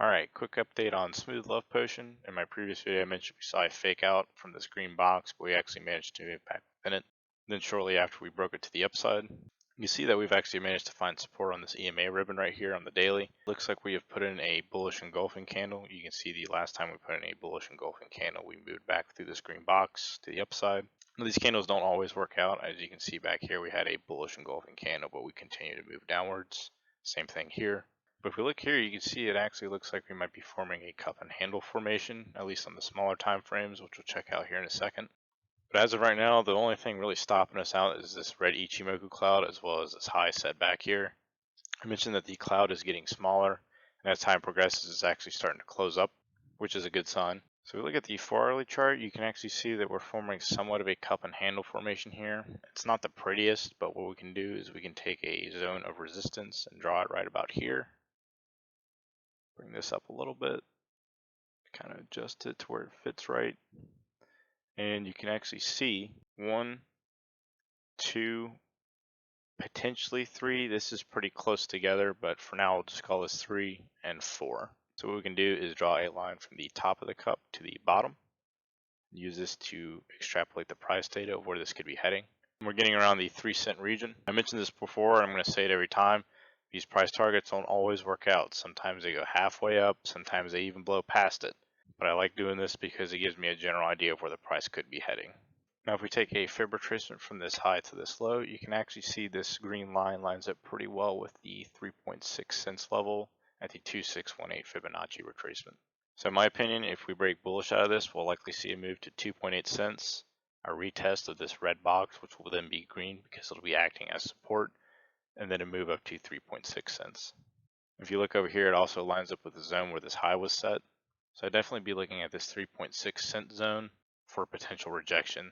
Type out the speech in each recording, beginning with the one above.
Alright, quick update on Smooth Love Potion. In my previous video I mentioned we saw a fake out from this green box, but we actually managed to move back within it. Then shortly after we broke it to the upside. You see that we've actually managed to find support on this EMA ribbon right here on the daily. Looks like we have put in a bullish engulfing candle. You can see the last time we put in a bullish engulfing candle, we moved back through this green box to the upside. Now, these candles don't always work out. As you can see back here, we had a bullish engulfing candle, but we continue to move downwards. Same thing here. But if we look here, you can see it actually looks like we might be forming a cup and handle formation, at least on the smaller time frames, which we'll check out here in a second. But as of right now, the only thing really stopping us out is this red Ichimoku cloud, as well as this high set back here. I mentioned that the cloud is getting smaller, and as time progresses, it's actually starting to close up, which is a good sign. So if we look at the 4-hourly chart, you can actually see that we're forming somewhat of a cup and handle formation here. It's not the prettiest, but what we can do is we can take a zone of resistance and draw it right about here. Bring this up a little bit, kind of adjust it to where it fits right. And you can actually see 1, 2, potentially 3. This is pretty close together, but for now we'll just call this 3 and 4. So what we can do is draw a line from the top of the cup to the bottom. Use this to extrapolate the price data of where this could be heading. We're getting around the 3-cent region. I mentioned this before, and I'm going to say it every time. These price targets don't always work out. Sometimes they go halfway up, sometimes they even blow past it. But I like doing this because it gives me a general idea of where the price could be heading. Now if we take a fib retracement from this high to this low, you can actually see this green line lines up pretty well with the 3.6 cents level at the 2618 Fibonacci retracement. So in my opinion, if we break bullish out of this, we'll likely see a move to 2.8 cents, a retest of this red box, which will then be green because it'll be acting as support, and then a move up to 3.6 cents. If you look over here, it also lines up with the zone where this high was set. So I'd definitely be looking at this 3.6 cent zone for potential rejection.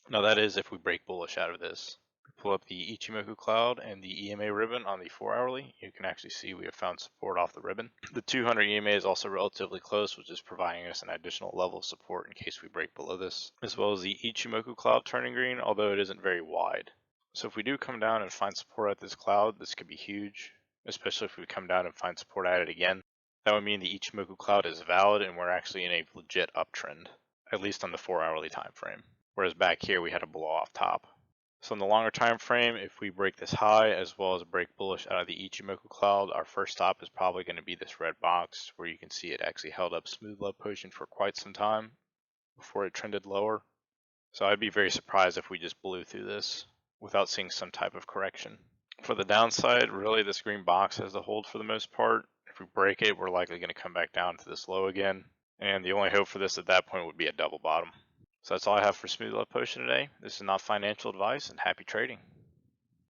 Now that is if we break bullish out of this. We pull up the Ichimoku cloud and the EMA ribbon on the 4-hourly. You can actually see we have found support off the ribbon. The 200 EMA is also relatively close, which is providing us an additional level of support in case we break below this, as well as the Ichimoku cloud turning green, although it isn't very wide. So if we do come down and find support at this cloud, this could be huge, especially if we come down and find support at it again. That would mean the Ichimoku cloud is valid and we're actually in a legit uptrend, at least on the 4-hourly time frame. Whereas back here we had a blow off top. So in the longer time frame, if we break this high as well as break bullish out of the Ichimoku cloud, our first stop is probably going to be this red box where you can see it actually held up Smooth Love Potion for quite some time before it trended lower. So I'd be very surprised if we just blew through this without seeing some type of correction. For the downside, really this green box has to hold for the most part. If we break it, we're likely going to come back down to this low again. And the only hope for this at that point would be a double bottom. So that's all I have for Smooth Love Potion today. This is not financial advice, and happy trading.